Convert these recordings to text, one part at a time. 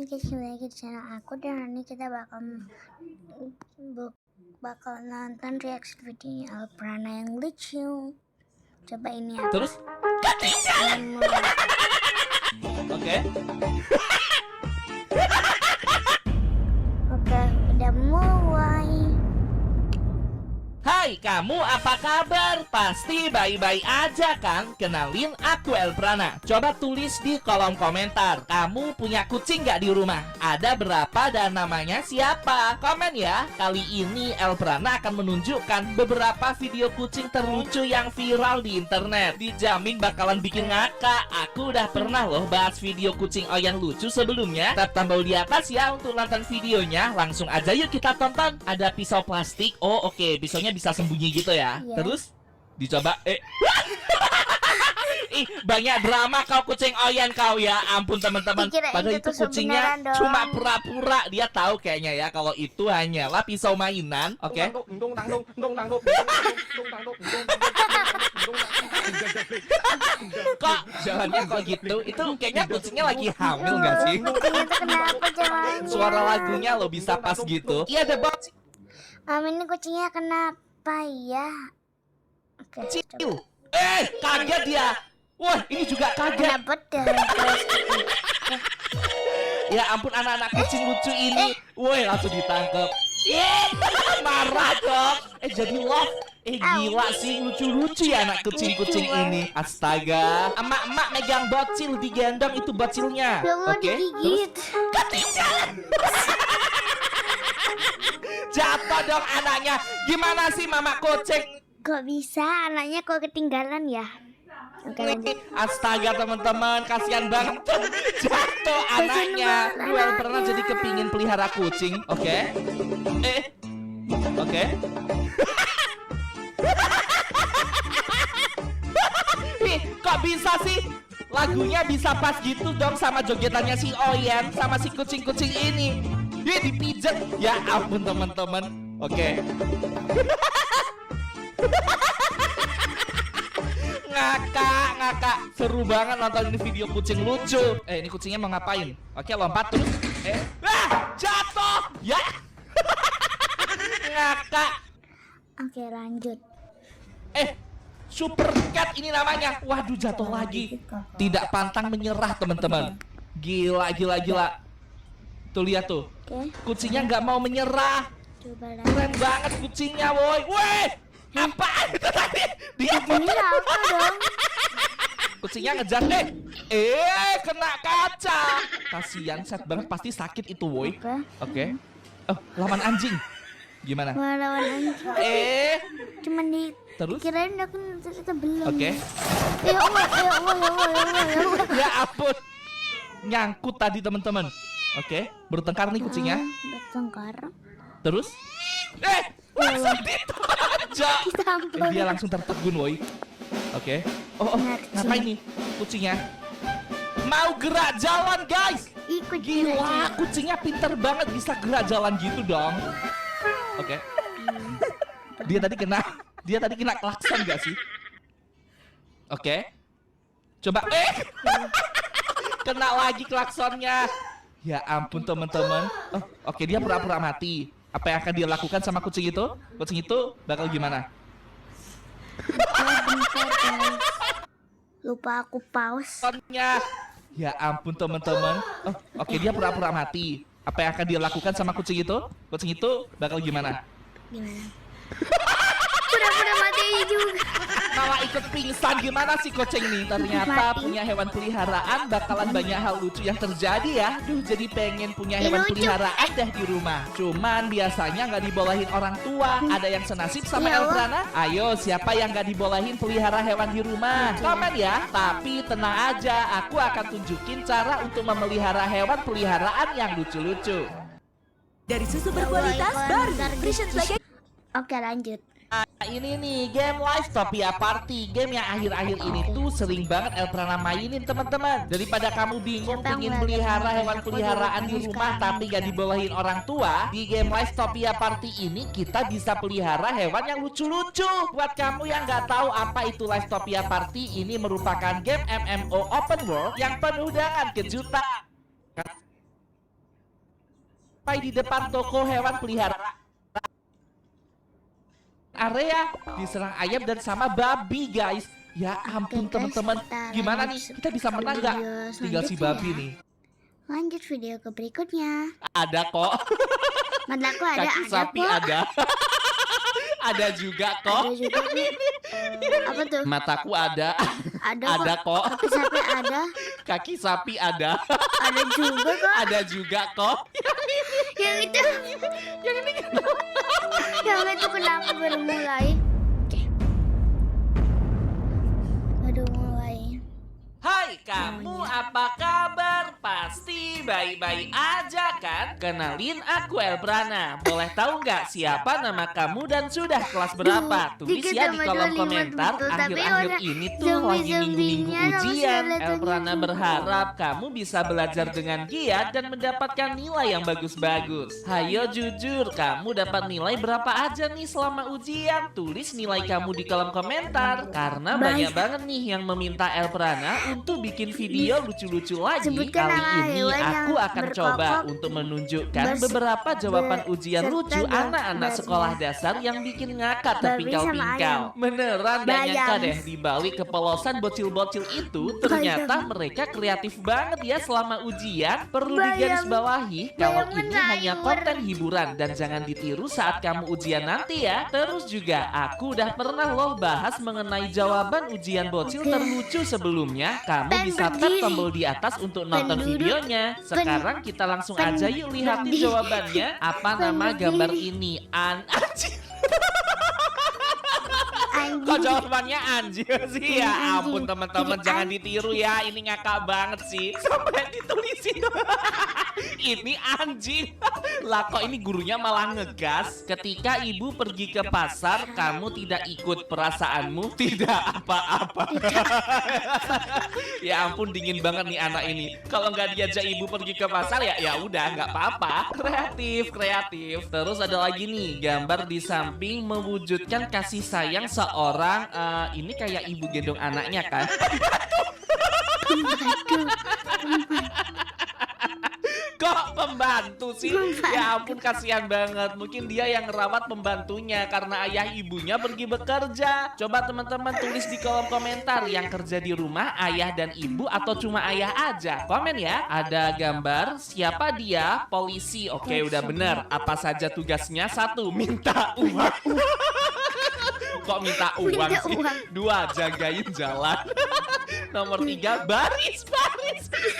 guys, kembali lagi di channel aku, dan hari ini kita bakal nonton reaksi videonya Alprana yang lucu. Coba ini apa? Terus ketinggalan. Oke. Oke, udah mulai. Hai, kamu apa kabar? Pasti baik-baik aja kan? Kenalin, aku Elprana. Coba tulis di kolom komentar, kamu punya kucing nggak di rumah? Ada berapa dan namanya siapa? Komen ya. Kali ini Elprana akan menunjukkan beberapa video kucing terlucu yang viral di internet. Dijamin bakalan bikin ngakak. Aku udah pernah loh bahas video kucing Oyan lucu sebelumnya. Tap tombol di atas ya untuk nonton videonya. Langsung aja yuk kita tonton. Ada pisau plastik. Oh oke, pisaunya bisa sembunyi gitu ya. Iya. Terus dicoba. Ih, banyak drama kau kucing Oyan kau ya. Ampun teman-teman. Dikirain Padahal itu itu kucingnya beneran dong. cuma pura-pura. Dia tahu kayaknya ya kalau itu hanyalah pisau mainan. Oke. Kok jalannya kok gitu? Itu kayaknya kucingnya lagi hamil nggak sih? Kucingnya tuh kenapa jalannya? Suara lagunya lo bisa pas gitu. Iya ada bot Ini kucingnya kenapa ya? Oke, kecil. Kaget dia. Wah, ini juga kaget. kenapa dari Ya ampun, anak-anak kucing lucu ini. Woi, langsung ditangkep. Marah dong. Jadi love. Gila sih, lucu-lucu ya anak kucing-kucing ini. Astaga. Emak-emak megang bocil, digendong itu bocilnya. Ya Allah, Oke. digigit. Ketinggalan. Jatuh dong anaknya. Gimana sih mama kucing? Kok bisa anaknya kok ketinggalan ya? Oke, lanjut. Astaga teman-teman, kasihan banget jatuh anaknya. banget Gue pernah anaknya. jadi kepingin pelihara kucing. Oke. Oke. Ih, kok bisa sih? Lagunya bisa pas gitu dong sama jogetannya si Oyen sama si kucing-kucing ini. Dia dipijat. Ya ampun teman-teman. Oke. Ngakak. Seru banget nonton ini video kucing lucu. Ini kucingnya mau ngapain? Oke, lompat terus. Jatuh. Ya. Ngakak. Oke, lanjut. Super cat ini namanya. Waduh, jatuh lagi. Tidak pantang menyerah teman-teman. Gila. Tuh lihat tuh. Oke, Kucingnya nggak mau menyerah. coba lagi. Keren banget kucingnya, woi. Weh, apaan itu tadi? Dia Ini apa dong? kucingnya ngejar. Kena kaca. Kasian, set banget, pasti sakit itu, woi. Oke. Oh, lawan anjing. Gimana? Melawan anjing. Cuman Terus? dikirain aku ternyata belum. Oke. Ya Allah. Ya ampun. Nyangkut tadi teman-teman. Oke, bertengkar nih kucingnya. Bertengkar. Terus? Langsung ditonjok. Disampel. Dia langsung tertegun, woi. Oke. Oh, ngapain nih kucingnya? Mau gerak jalan, guys. Ikut Gila, kucingnya pinter banget bisa gerak jalan gitu dong. Oke. Dia tadi kena klakson gak sih? Oke. Coba. Kena lagi klaksonnya. Ya ampun teman-teman. Oke, dia pura-pura mati. Apa yang akan dia lakukan sama kucing itu? Kucing itu bakal gimana? Bentar, guys. Lupa aku pause. Klaksonnya. Ya ampun teman-teman. Oke, dia pura-pura mati. Apa yang akan dia lakukan sama kucing itu? Kucing itu bakal gimana? Gimana? Pura-pura mati juga. Malah ikut pingsan. Gimana sih kucing nih? Ternyata Mati. punya hewan peliharaan bakalan banyak hal lucu yang terjadi ya. Duh, jadi pengen punya hewan Lucu. peliharaan dah di rumah. Cuman biasanya nggak dibolehin orang tua. Ada yang senasib sama Ya Allah. Elprana? Ayo, siapa yang nggak dibolehin pelihara hewan di rumah? Komen ya. Tapi tenang aja, aku akan tunjukin cara untuk memelihara hewan peliharaan yang lucu-lucu. Dari susu berkualitas baru, Frisian sebagai Oke, lanjut. Nah, ini nih game Livetopia Party. Game yang akhir-akhir ini tuh sering banget Elprana mainin teman-teman. Daripada kamu bingung Siapa yang pengen ngeliatin pelihara aku? hewan Aku peliharaan di juga rumah sekarang. tapi gak dibolehin orang tua, di game Livetopia Party ini kita bisa pelihara hewan yang lucu-lucu. Buat kamu yang gak tahu apa itu Livetopia Party, ini merupakan game MMO open world yang penuh dengan kejutan. sampai di depan toko hewan peliharaan area diserang ayam dan sama babi, guys. Ya ampun Oke, guys, teman-teman, kita gimana nih? lanjut Kita bisa menang nggak? video Tinggal si selanjutnya babi ya. nih. Lanjut video ke berikutnya. Ada kok. Mataku ada, Kaki sapi kok. ada. Ada juga kok. Ada juga nih. Apa tuh? Mataku ada. Ada kok. Kaki sapi ada. Kaki sapi ada. Ada juga kok. Ada juga kok. Yang itu. Yang ini Yang itu kenapa baru mulai? Oke. Baru mulai. Hai kamu, apa kabar? Pasti baik-baik aja kan? Kenalin aku Elprana. Boleh tahu nggak siapa nama kamu dan sudah kelas berapa? Tulis ya di kolom komentar. Akhir-akhir ini tuh lagi minggu-minggu ujian. Elprana berharap kamu bisa belajar dengan giat dan mendapatkan nilai yang bagus-bagus. Hayo jujur, kamu dapat nilai berapa aja nih selama ujian? Tulis nilai kamu di kolom komentar. Karena banyak banget nih yang meminta Elprana untuk bikin video lucu-lucu lagi. Sebutkan Kali nama ini hewan yang aku akan coba untuk menunjukkan beberapa jawaban ujian lucu anak-anak sekolah dasar yang bikin ngakak terpingkal-pingkal. Beneran gak nyangka deh, di balik kepolosan bocil-bocil itu ternyata mereka kreatif banget ya selama ujian. Perlu digarisbawahi kalau ini hanya konten hiburan dan jangan ditiru saat kamu ujian nanti ya. Terus juga aku udah pernah loh bahas mengenai jawaban ujian bocil terlucu sebelumnya. Kamu bisa tap tombol di atas untuk nonton videonya. Sekarang kita langsung aja yuk lihatin jawabannya. Apa nama gambar ini? Anjir. Kok jawabannya anjir sih? Ya ampun teman-teman, jangan ditiru ya. Ini ngakak banget sih. Sampai ditulisin. Ini anjing. Lah kok ini gurunya malah ngegas. Ketika ibu pergi ke pasar, kamu tidak ikut, perasaanmu tidak apa-apa. Ya ampun, dingin banget nih anak ini. Kalau nggak diajak ibu pergi ke pasar ya udah nggak apa-apa. Kreatif. Terus ada lagi nih gambar di samping mewujudkan kasih sayang seorang. Ini kayak ibu gendong anaknya kan? Kok pembantu sih? Ya ampun, kasihan banget. Mungkin dia yang ngerawat pembantunya karena ayah ibunya pergi bekerja. Coba teman-teman tulis di kolom komentar yang kerja di rumah ayah dan ibu atau cuma ayah aja. Komen ya. Ada gambar siapa dia? Polisi. Oke, udah bener. Apa saja tugasnya? 1. Minta uang. Kok minta uang sih? 2. Jagain jalan. Nomor 3, baris.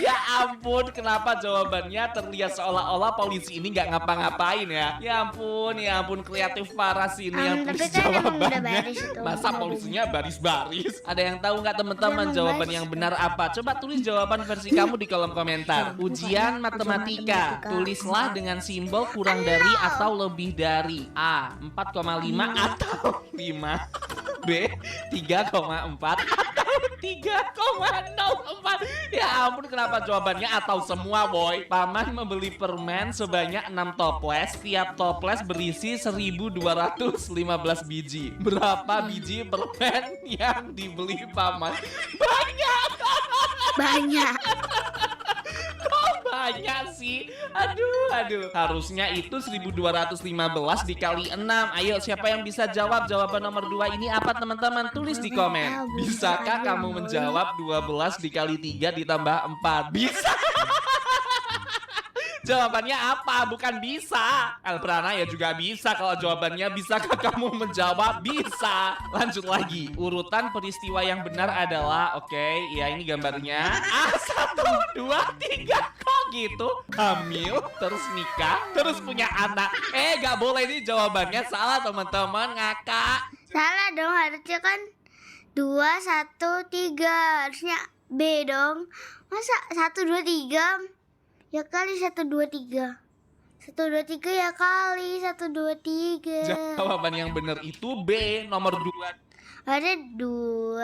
Ya ampun, kenapa jawabannya terlihat seolah-olah polisi ini nggak ngapa-ngapain ya? Ya ampun, kreatif parah sih ini yang tulis jawabannya. Masa polisinya baris-baris? Ada yang tahu nggak teman-teman jawaban yang benar apa? Coba tulis jawaban versi kamu di kolom komentar. Ujian matematika, tulislah dengan simbol kurang dari atau lebih dari. A, 4,5 atau 5. B, 3,4 atau 3,04. Ya ampun, kenapa jawabannya atau semua, boy? Paman membeli permen sebanyak 6 toples. Tiap toples berisi 1215 biji. Berapa biji permen yang dibeli paman? Banyak. Banyak sih. Aduh. Harusnya itu 1215 dikali 6. Ayo, siapa yang bisa jawab jawaban nomor 2 ini apa teman-teman? Tulis di komen. Bisakah kamu menjawab 12 dikali 3 ditambah 4? Bisa. Jawabannya apa? Bukan bisa. Elprana ya juga bisa. Kalau jawabannya bisakah kamu menjawab? Bisa. Lanjut lagi. Urutan peristiwa yang benar adalah, oke, ya ini gambarnya. A, 1, 2, 3. Kok gitu? Hamil, terus nikah, terus punya anak. Gak boleh, ini jawabannya salah teman-teman. Ngakak. Salah dong, harusnya kan 2, 1, 3. Harusnya B dong. Masa 1, 2, 3? Ya kali 1, 2, 3. 1, 2, 3 ya kali 1, 2, 3. Jawaban yang benar itu B, nomor 2. Ada 2,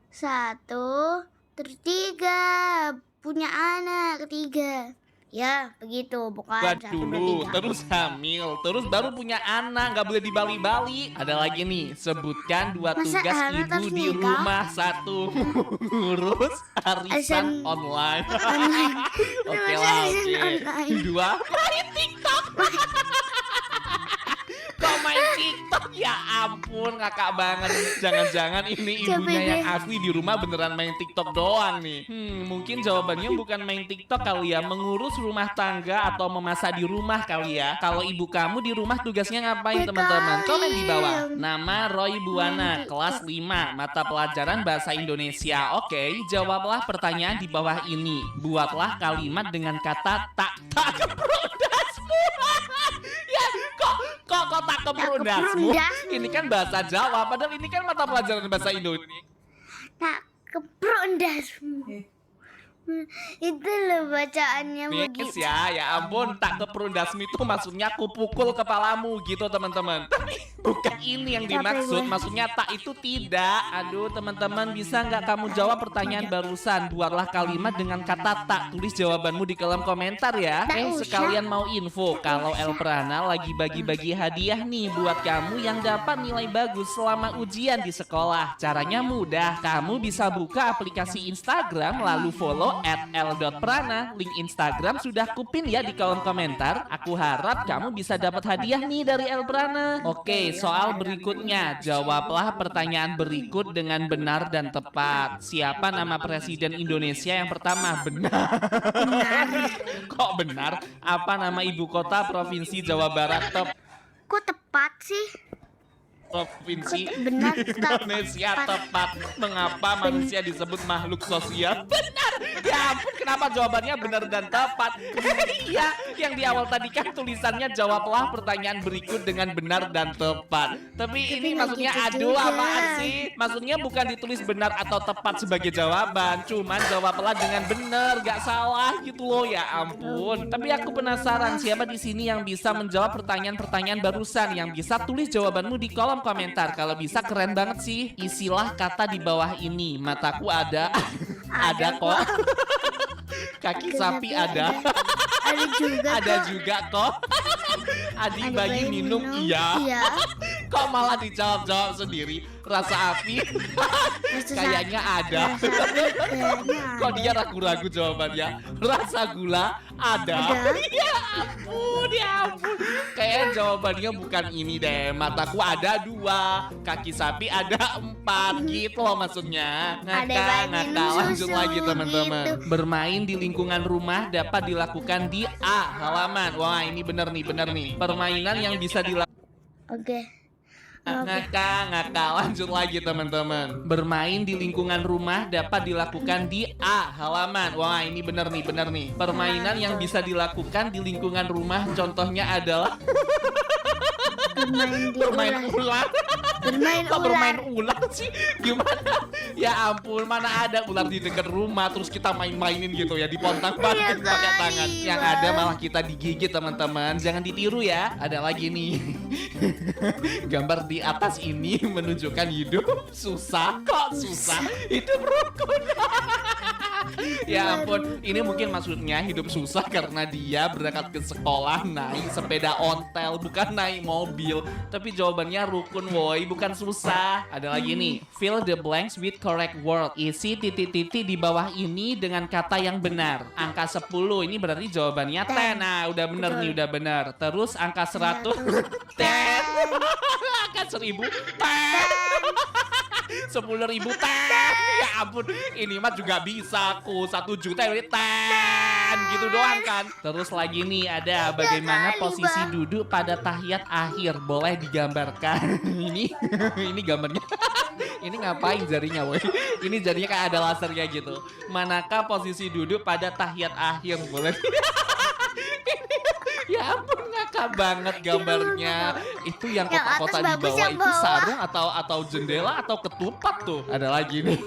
1, terus 3. Punya anak ketiga. Ya begitu, bukan Buat 1, 2, dulu, 3. terus hamil, terus baru punya anak, nggak boleh dibali-bali. Ada lagi nih, sebutkan 2 Masa tugas anak ibu harus di nikah? rumah. 1, ngurus arisan online. Oke Masa lah, arisan oke. online. 2 main TikTok. Kok main TikTok? Ya ampun, ngakak banget. Jangan-jangan ini Capek ibunya yang deh. asli di rumah beneran main TikTok doang nih. Mungkin jawabannya bukan main TikTok kali ya, mengurus rumah tangga atau memasak di rumah kali ya. Kalau ibu kamu di rumah tugasnya ngapain teman-teman? Komen di bawah. Nama Roy Buana, kelas 5, mata pelajaran bahasa Indonesia. Oke, jawablah pertanyaan di bawah ini. Buatlah kalimat dengan kata tak keprudasmu. Ya, kok tak keprudasmu? keprudasmu. Ini kan bahasa Jawa, padahal ini kan mata pelajaran bahasa Indonesia. Tak keprondasmu. Itu loh bacaannya Yes begitu. ya ampun, tak keprudasmu itu maksudnya aku pukul kepalamu gitu teman-teman. Tapi bukan ini yang dimaksud, maksudnya tak itu tidak. Aduh teman-teman, bisa nggak kamu jawab pertanyaan barusan? Buatlah kalimat dengan kata tak, tulis jawabanmu di kolom komentar ya. Tak usah. Sekalian mau info, kalau El Prana lagi bagi-bagi hadiah nih buat kamu yang dapat nilai bagus selama ujian di sekolah. Caranya mudah, kamu bisa buka aplikasi Instagram lalu follow @l.prana. Link Instagram sudah kupin ya di kolom komentar. Aku harap kamu bisa dapat hadiah nih dari El Prana. Oke, soal berikutnya. Jawablah pertanyaan berikut dengan benar dan tepat. Siapa nama Presiden Indonesia yang pertama? Benar. Kok benar? Apa nama ibu kota Provinsi Jawa Barat? Kok tepat sih? Provinsi Benar, Indonesia tepat. Mengapa manusia disebut makhluk sosial? Benar. Ya ampun, kenapa jawabannya benar dan tepat? Iya, yang di awal tadi kan tulisannya jawablah pertanyaan berikut dengan benar dan tepat. Tapi ini nggak maksudnya gitu aduh juga. apaan sih? Maksudnya bukan ditulis benar atau tepat sebagai jawaban, cuman jawablah dengan benar, gak salah gitu loh. Ya ampun. Tapi aku penasaran siapa di sini yang bisa menjawab pertanyaan-pertanyaan barusan, yang bisa tulis jawabanmu di kolom komentar. Kalau bisa keren banget sih. Isilah kata di bawah ini. Mataku ada. Ada kok. Kaki sapi ada. Ada juga. Ada kok. juga kok. Adik Ada bayi minum iya. Iya. Kok malah dijawab-jawab sendiri? Rasa api kayaknya ada. Rasa api kayaknya Kok ada. dia ragu-ragu jawabannya? Rasa gula ada. Ada. Ya ampun, ya ampun. Kayaknya jawabannya bukan ini deh. Mataku ada 2, kaki sapi ada 4 gitu loh maksudnya. Ada Ngakak, bayi ngakak. minum Lanjut susu lagi teman-teman. gitu. Bermain di lingkungan rumah dapat dilakukan di A halaman. Wah ini bener nih, bener nih. Permainan yang bisa dilakukan. Oke. Ngakak. Lanjut lagi teman-teman. Bermain di lingkungan rumah dapat dilakukan di A halaman. Wah ini bener nih, bener nih. Permainan yang bisa dilakukan di lingkungan rumah contohnya adalah Bermain di bermain ular. ular. Bermain Kok ular. bermain ular sih? Gimana? Ya ampun, mana ada ular di dekat rumah terus kita main-mainin gitu ya, dipontang-panting Iya pakai kali, tangan. Yang Bang. ada malah kita digigit teman-teman. Jangan ditiru ya. Ada lagi nih. Gambar di atas ini menunjukkan hidup susah. Kok susah? Hidup rukun. Ya ampun, ini mungkin maksudnya hidup susah karena dia berangkat ke sekolah naik sepeda ontel, bukan naik mobil. Tapi jawabannya rukun woi, bukan susah. Ada lagi nih, fill the blanks with correct word. Isi titik-titik di bawah ini dengan kata yang benar. Angka 10, ini berarti jawabannya 10. Nah, udah bener nih, udah bener. Terus angka 100, 10. Angka 1000, 10.000 ten. Ya ampun, ini mah juga bisa aku 1 juta ini ten gitu doang kan. Terus lagi nih ada bagaimana kali, posisi Bang. duduk pada tahiyat akhir, boleh digambarkan. Ini gambarnya. Ini ngapain jarinya woi? Ini jarinya kayak ada lasernya gitu. Manakah posisi duduk pada tahiyat akhir, boleh? Ya ampun, ngakak banget gambarnya. Itu yang Yang atas kotak-kotak di bagus, bawah yang itu bawah. sarung atau jendela atau ketupat tuh. Ada lagi nih.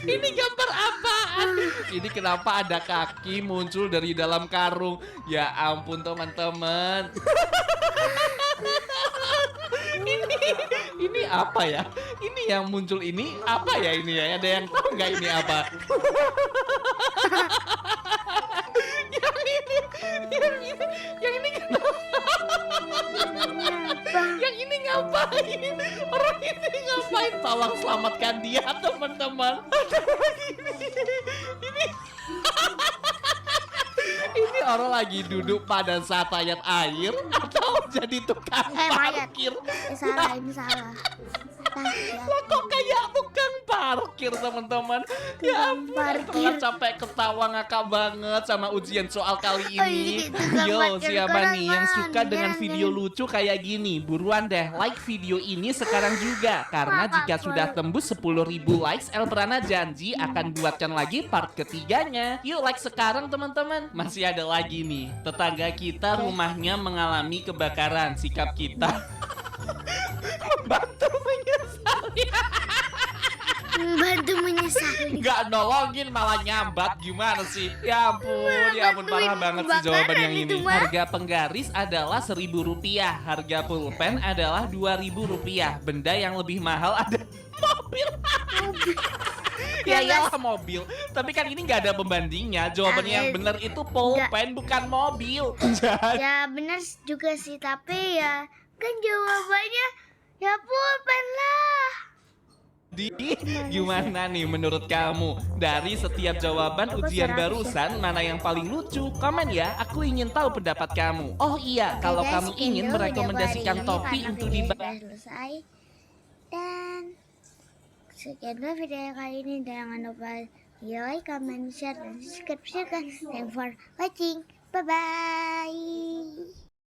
Ini gambar apaan? Ini kenapa ada kaki muncul dari dalam karung? Ya ampun teman-teman. Ini apa ya? Ini yang muncul ini apa ya ini ya? Ada yang tahu nggak ini apa? yang ini kenapa? Yang ini ngapain? Orang ini ngapain? Tolong selamatkan dia teman-teman. Ini Farah lagi duduk pada saat ayat air atau jadi tukang mayat. parkir? Salah, ini salah. Lah kok kayak tukang parkir teman-teman? Ya ampun, parkir. Farah capek ketawa ngakak banget sama ujian soal kali Oh, ini. iya, tukang Yo, parkir siapa nih yang korangan. suka dengan Jangan, video jangan. lucu kayak gini? Buruan deh like video ini sekarang juga. Karena jika sudah tembus 10.000 likes, Elprana janji akan buatkan lagi part ketiganya. Yuk like sekarang teman-teman. Masih ada lagi nih. Tetangga kita rumahnya mengalami kebakaran. Sikap kita membantu menyesali. Bantu menyesali. Nggak nolongin malah nyambat, gimana sih? Ya ampun parah banget sih jawaban yang itu ini. mah. Harga penggaris adalah Rp1.000, harga pulpen adalah Rp2.000. Benda yang lebih mahal ada mobil. Ya iyalah mobil, tapi kan ini nggak ada pembandingnya. Jawabannya yang benar itu pulpen bukan mobil. Ya benar juga sih, tapi ya kan jawabannya ya pulpen lah. Gimana nih menurut kamu? Dari setiap jawaban ujian barusan, mana yang paling lucu? Komen ya, aku ingin tahu pendapat kamu. Oh iya, kalau Oke, kamu guys, ingin sekian dulu merekomendasikan video hari ini topi karena untuk video dibahas. sudah selesai. Dan sekian dulu video kali ini. Jangan lupa di like, comment, share, dan subscribe. Thanks for watching. Bye bye.